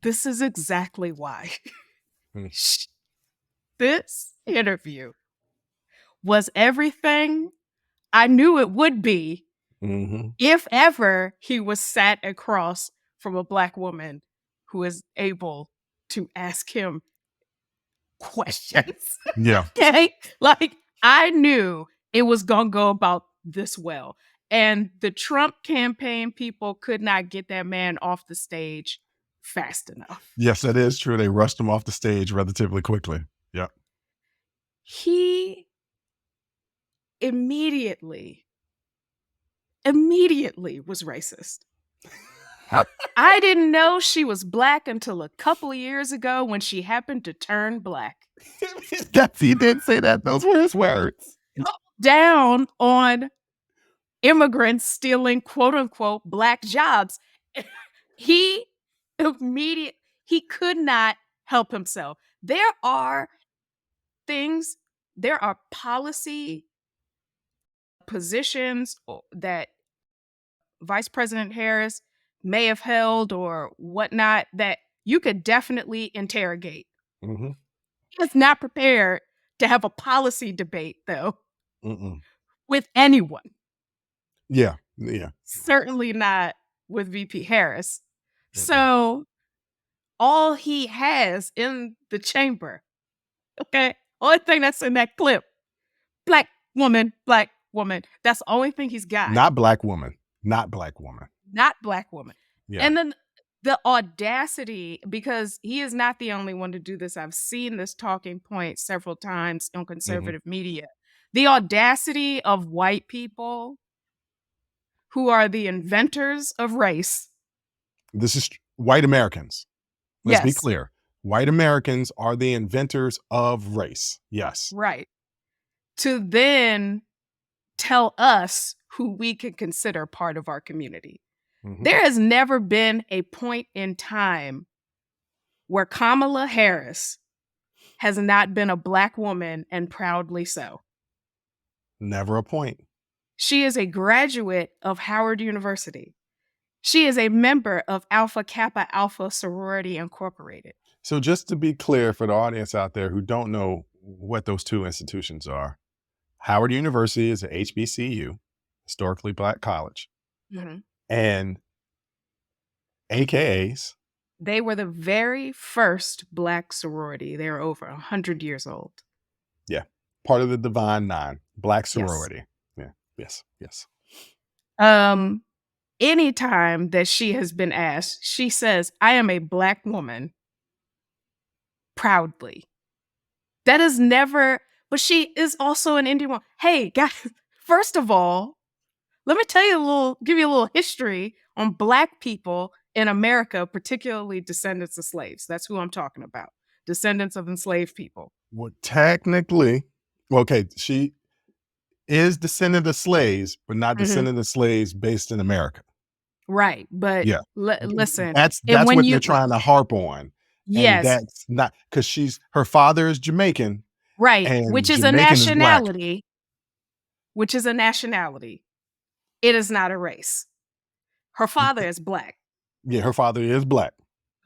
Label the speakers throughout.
Speaker 1: This is exactly why.
Speaker 2: Mm.
Speaker 1: This interview was everything I knew it would be
Speaker 2: Mm-hmm.
Speaker 1: if ever he was sat across from a Black woman who is able to ask him questions.
Speaker 2: Yeah.
Speaker 1: Okay? Like, I knew it was going to go about this well. And the Trump campaign people could not get that man off the stage fast enough.
Speaker 2: Yes, that is true. They rushed him off the stage relatively quickly. Yeah.
Speaker 1: He immediately was racist. I didn't know she was Black until a couple of years ago when she happened to turn Black.
Speaker 2: He did say that. Those were his words.
Speaker 1: Down on immigrants stealing quote unquote Black jobs. He could not help himself. There are policy positions that Vice President Harris may have held or whatnot that you could definitely interrogate.
Speaker 2: Mm-hmm.
Speaker 1: He is not prepared to have a policy debate, though,
Speaker 2: Mm-mm.
Speaker 1: with anyone.
Speaker 2: Yeah. Yeah.
Speaker 1: Certainly not with VP Harris.
Speaker 2: Mm-mm.
Speaker 1: So all he has in the chamber, okay, only thing that's in that clip, black woman. That's the only thing he's got.
Speaker 2: Not black woman. Not black woman.
Speaker 1: Not black woman.
Speaker 2: Yeah.
Speaker 1: And then the audacity, because he is not the only one to do this. I've seen this talking point several times on conservative media. The audacity of white people who are the inventors of race.
Speaker 2: This is white Americans. Let's be
Speaker 1: Yes.
Speaker 2: clear. White Americans are the inventors of race. Yes.
Speaker 1: Right. To then tell us who we can consider part of our community.
Speaker 2: Mhm.
Speaker 1: There has never been a point in time where Kamala Harris has not been a black woman, and proudly so.
Speaker 2: Never a point.
Speaker 1: She is a graduate of Howard University. She is a member of Alpha Kappa Alpha Sorority Incorporated.
Speaker 2: So just to be clear for the audience out there who don't know what those two institutions are, Howard University is a HBCU, historically black college, and AKAs.
Speaker 1: They were the very first black sorority. They are over 100 years old.
Speaker 2: Yeah. Part of the Divine Nine, black sorority. Yes. Yeah. Yes.
Speaker 1: Anytime that she has been asked, she says, I am a black woman, proudly. That is never, but she is also an Indian woman. Hey, guys, first of all, let me give you a little history on black people in America, particularly descendants of slaves. That's who I'm talking about. Descendants of enslaved people.
Speaker 2: Well, technically, okay, she is descendant of slaves, but not descendant of slaves based in America.
Speaker 1: Right. But
Speaker 2: yeah,
Speaker 1: listen.
Speaker 2: That's what they're trying to harp on.
Speaker 1: Yes.
Speaker 2: And that's not because her father is Jamaican.
Speaker 1: Right. Which is
Speaker 2: Jamaican
Speaker 1: a nationality. Which is a nationality. It is not a race. Her father is black.
Speaker 2: Yeah, her father is black.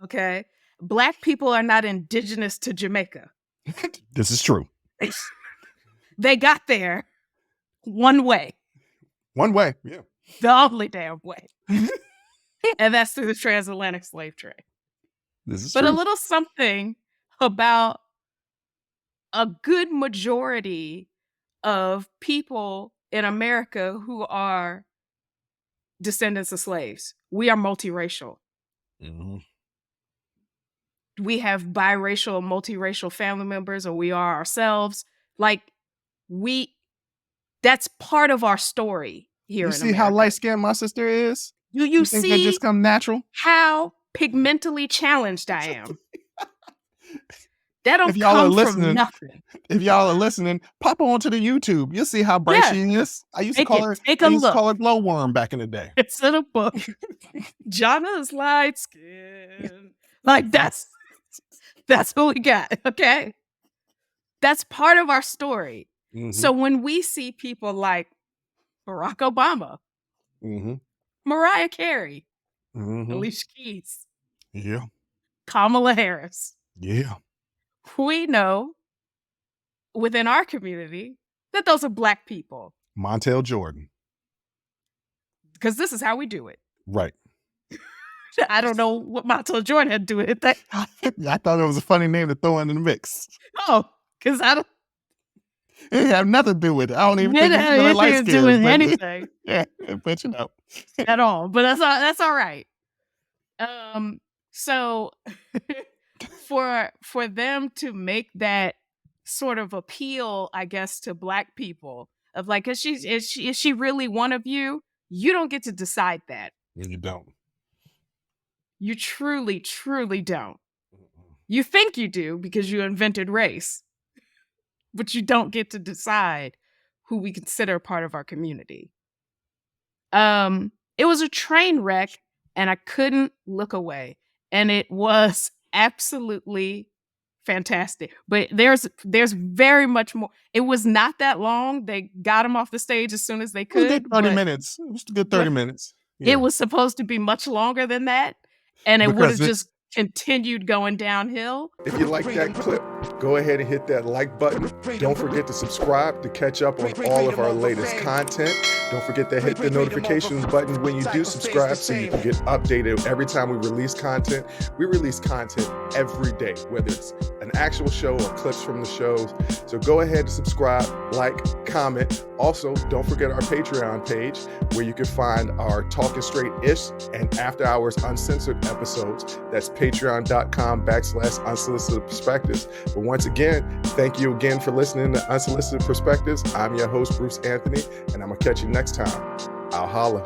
Speaker 1: Okay. Black people are not indigenous to Jamaica.
Speaker 2: This is true.
Speaker 1: They got there one way.
Speaker 2: One way, yeah.
Speaker 1: The only damn way. And that's through the transatlantic slave trade.
Speaker 2: This is
Speaker 1: but
Speaker 2: true.
Speaker 1: A little something about a good majority of people in America who are descendants of slaves. We are multiracial. We have biracial, multiracial family members, or we are ourselves. That's part of our story here in America.
Speaker 2: You see how light-skinned my sister is?
Speaker 1: You
Speaker 2: think
Speaker 1: see
Speaker 2: that just come natural?
Speaker 1: How pigmentally challenged I am. That don't come from nothing.
Speaker 2: If y'all are listening, pop onto the YouTube. You'll see how bright she is. I used to call her glowworm back in the day.
Speaker 1: It's in a book. Jana's light skin. Like that's what we got. Okay. That's part of our story. So when we see people like Barack Obama,
Speaker 2: Mm-hmm.
Speaker 1: Mariah Carey,
Speaker 2: Mm-hmm.
Speaker 1: Alicia Keys,
Speaker 2: Yeah.
Speaker 1: Kamala Harris.
Speaker 2: Yeah.
Speaker 1: We know within our community that those are Black people,
Speaker 2: Montel Jordan.
Speaker 1: because this is how we do it.
Speaker 2: Right.
Speaker 1: I don't know what Montel Jordan had to do with that.
Speaker 2: I thought it was a funny name to throw in the mix.
Speaker 1: Oh, because I don't.
Speaker 2: It didn't have nothing to do with it. I don't even think
Speaker 1: It
Speaker 2: he's
Speaker 1: had
Speaker 2: really light
Speaker 1: anything to do with
Speaker 2: skinned.
Speaker 1: anything
Speaker 2: Yeah, but
Speaker 1: at all. But that's all right. So for them to make that sort of appeal, I guess, to Black people of like, is she really one of you? You don't get to decide that.
Speaker 2: You don't.
Speaker 1: You truly, truly don't. You think you do because you invented race, but you don't get to decide who we consider part of our community. It was a train wreck, and I couldn't look away. And it was absolutely fantastic. But there's very much more. It was not that long. They got him off the stage as soon as they
Speaker 2: It was a
Speaker 1: could.
Speaker 2: good 30 minutes. It was a good 30 minutes. Yeah.
Speaker 1: It was supposed to be much longer than that, and it would have just continued going downhill.
Speaker 2: If you like that clip, go ahead and hit that like button. Don't forget to subscribe to catch up on all of our latest content. Don't forget to hit the notifications button when you do subscribe so you can get updated every time we release content. We release content every day, whether it's an actual show or clips from the shows. So go ahead and subscribe, like, comment. Also, don't forget our Patreon page where you can find our Talking Straight-ish and After Hours Uncensored episodes. That's patreon.com/unsolicited perspectives. But once again, thank you again for listening to Unsolicited Perspectives. I'm your host, Bruce Anthony, and I'm going to catch you next time. I'll holla.